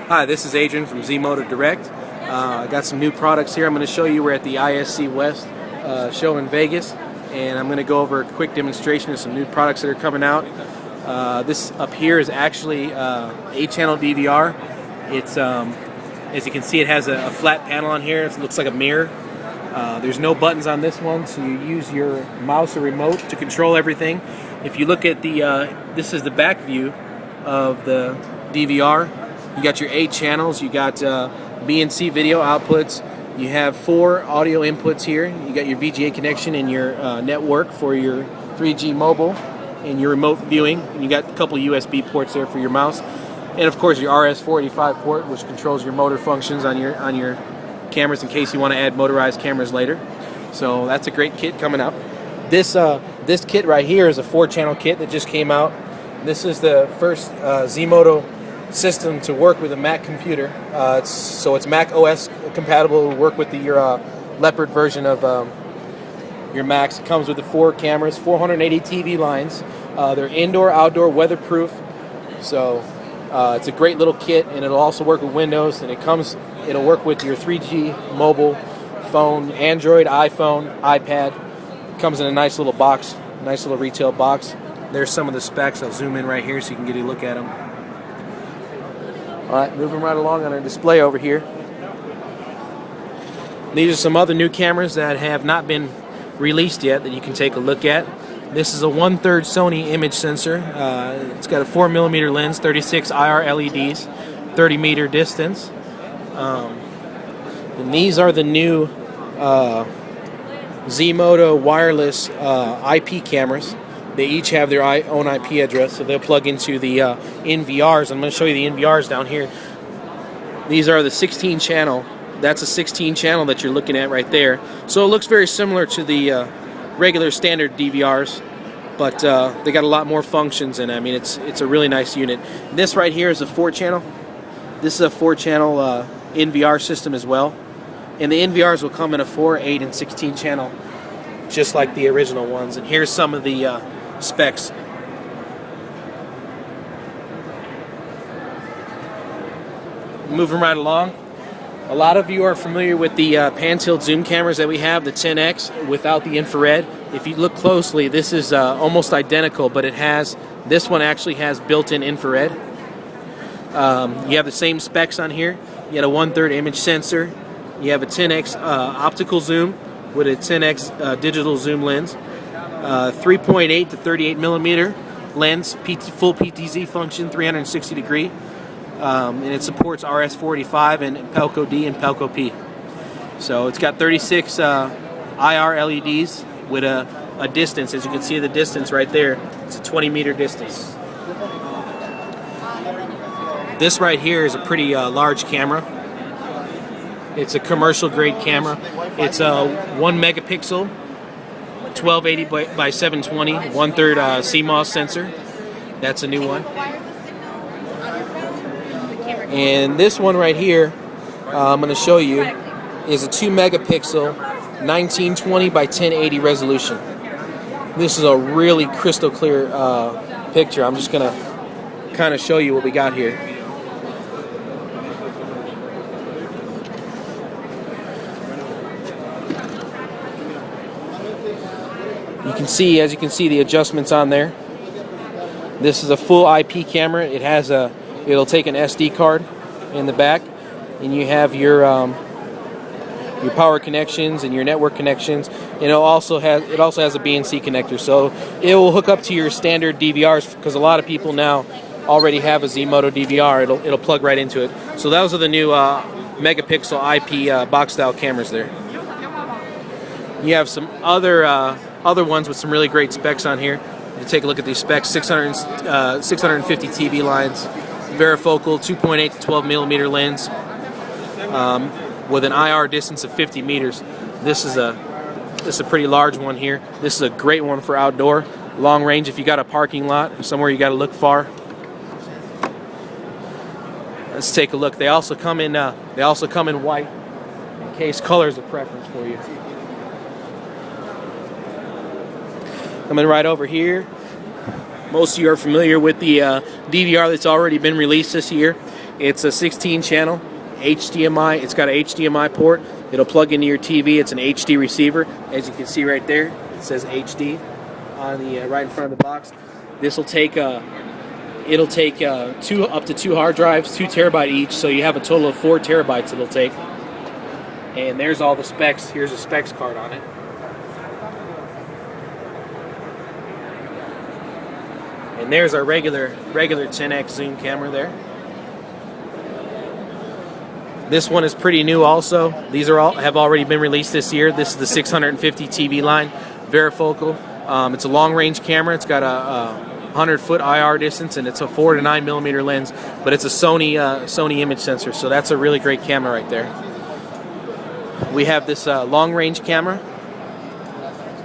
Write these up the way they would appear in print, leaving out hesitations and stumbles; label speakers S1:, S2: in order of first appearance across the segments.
S1: Hi, this is Adrian from zmodo Direct. I got some new products here. I'm going to show you. We're at the ISC West Show in Vegas, and I'm going to go over a quick demonstration of some new products that are coming out. This up here is actually 8-channel DVR. It's as you can see, it has a flat panel on here. It looks like a mirror. There's no buttons on this one, so you use your mouse or remote to control everything. If you look at the this is the back view of the DVR. You got your 8 channels, you got B and C video outputs, you have 4 audio inputs here, you got your VGA connection and your network for your 3G mobile and your remote viewing, and you got a couple USB ports there for your mouse, and of course your RS-485 port, which controls your motor functions on your cameras in case you want to add motorized cameras later. So that's a great kit coming up. This kit right here is a 4-channel kit that just came out. This is the first zmodo system to work with a Mac computer. So it's Mac OS compatible. It'll work with your Leopard version of your Macs. It comes with the 4 cameras, 480 TV lines. They're indoor, outdoor, weatherproof. So it's a great little kit, and it'll also work with Windows. And it'll work with your 3G mobile phone, Android, iPhone, iPad. It comes in a nice little box, nice little retail box. There's some of the specs. I'll zoom in right here so you can get a look at them. Alright, moving right along on our display over here. These are some other new cameras that have not been released yet that you can take a look at. This is a 1/3 Sony image sensor. It's got a 4mm lens, 36 IR LEDs, 30-meter distance. And these are the new zmodo wireless IP cameras. They each have their own IP address, so they'll plug into the NVRs. I'm going to show you the NVRs down here. These are the 16-channel. That's a 16-channel that you're looking at right there. So it looks very similar to the regular standard DVRs, but they got a lot more functions, and I mean it's a really nice unit. This right here is a 4-channel. This is a 4-channel NVR system as well, and the NVRs will come in a 4, 8, and 16-channel, just like the original ones. And here's some of the specs. Moving right along, a lot of you are familiar with the pan-tilt zoom cameras that we have, the 10X without the infrared. If you look closely, this is almost identical, but this one actually has built-in infrared. You have the same specs on here. You got a 1/3 image sensor. You have a 10X optical zoom with a 10X digital zoom lens, 3.8 to 38mm lens, full PTZ function, 360 degree, and it supports RS-485 and Pelco D and Pelco P. So it's got 36 IR LEDs with a distance. As you can see, the distance right there, it's a 20-meter distance. This right here is a pretty large camera. It's a commercial grade camera. It's a 1 megapixel, 1280 by 720, 1/3 CMOS sensor. That's a new one. And this one right here, I'm going to show you, is a 2 megapixel, 1920 by 1080 resolution. This is a really crystal clear picture. I'm just going to kind of show you what we got here. As you can see the adjustments on there. This is a full IP camera. It'll take an SD card in the back, and you have your power connections and your network connections. And it also has a BNC connector, so it will hook up to your standard DVRs, because a lot of people now already have a zmodo DVR. It'll plug right into it. So those are the new megapixel IP box style cameras there. You have some other ones with some really great specs on here. You take a look at these specs: 650 TV lines, varifocal 2.8 to 12mm lens, with an IR distance of 50 meters. This is a pretty large one here. This is a great one for outdoor, long range. If you got a parking lot somewhere you got to look far. Let's take a look. They also come in white, in case color is a preference for you. Coming right over here. Most of you are familiar with the DVR that's already been released this year. It's a 16 channel HDMI. It's got an HDMI port. It'll plug into your TV. It's an HD receiver. As you can see right there, it says HD on the right in front of the box. This will take it'll take up to 2 hard drives, 2 terabyte each, so you have a total of 4 terabytes it'll take. And there's all the specs. Here's a specs card on it. And there's our regular 10x zoom camera there. This one is pretty new also. These have already been released this year. This is the 650 TV line, varifocal. It's a long-range camera. It's got a 100-foot IR distance, and it's a 4 to 9 millimeter lens. But it's a Sony image sensor, so that's a really great camera right there. We have this long-range camera.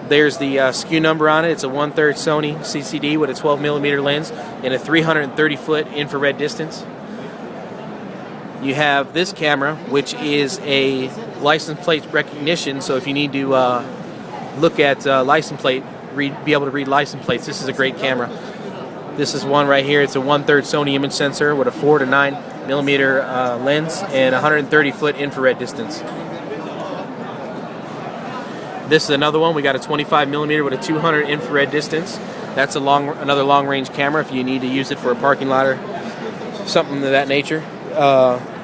S1: There's the SKU number on it. It's a 1/3 Sony CCD with a 12 millimeter lens and a 330-foot infrared distance. You have this camera, which is a license plate recognition. So if you need to look at license plate, be able to read license plates, this is a great camera. This is one right here. It's a 1/3 Sony image sensor with a 4 to 9 millimeter lens and 130-foot infrared distance. This is another one. We got a 25 millimeter with a 200 infrared distance. That's another long-range camera if you need to use it for a parking lot or something of that nature.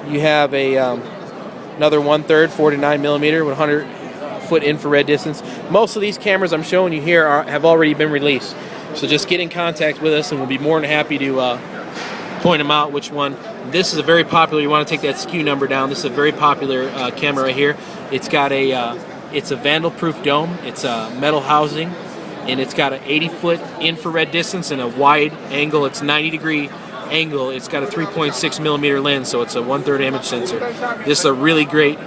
S1: You have another 1/3 4 to 9 millimeter with 100-foot infrared distance. Most of these cameras I'm showing you here have already been released. So just get in contact with us and we'll be more than happy to point them out which one. This is a very popular, you want to take that SKU number down. This is a very popular camera right here. It's got it's a vandal-proof dome. It's a metal housing, and it's got an 80-foot infrared distance and a wide angle. It's 90-degree angle. It's got a 3.6 millimeter lens, so it's a 1/3 image sensor. This is a really great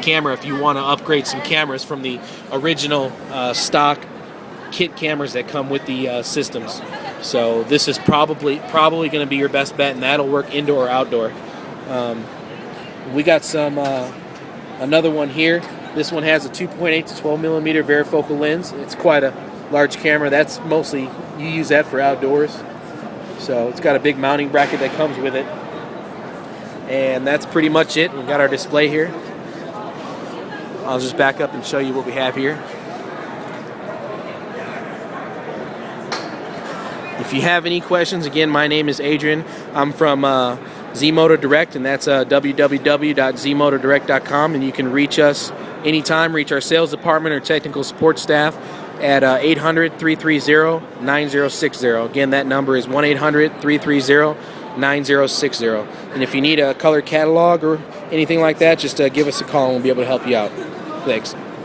S1: camera if you want to upgrade some cameras from the original stock kit cameras that come with the systems. So this is probably going to be your best bet, and that'll work indoor or outdoor. We got some another one here. This one has a 2.8 to 12 millimeter varifocal lens. It's quite a large camera. That's mostly, you use that for outdoors. So it's got a big mounting bracket that comes with it. And that's pretty much it. We've got our display here. I'll just back up and show you what we have here. If you have any questions, again, my name is Adrian. I'm from zmodo Direct, and that's www.zmododirect.com, and you can reach us anytime. Reach our sales department or technical support staff at 800-330-9060. Again, that number is 1-800-330-9060. And if you need a color catalog or anything like that, just give us a call and we'll be able to help you out. Thanks.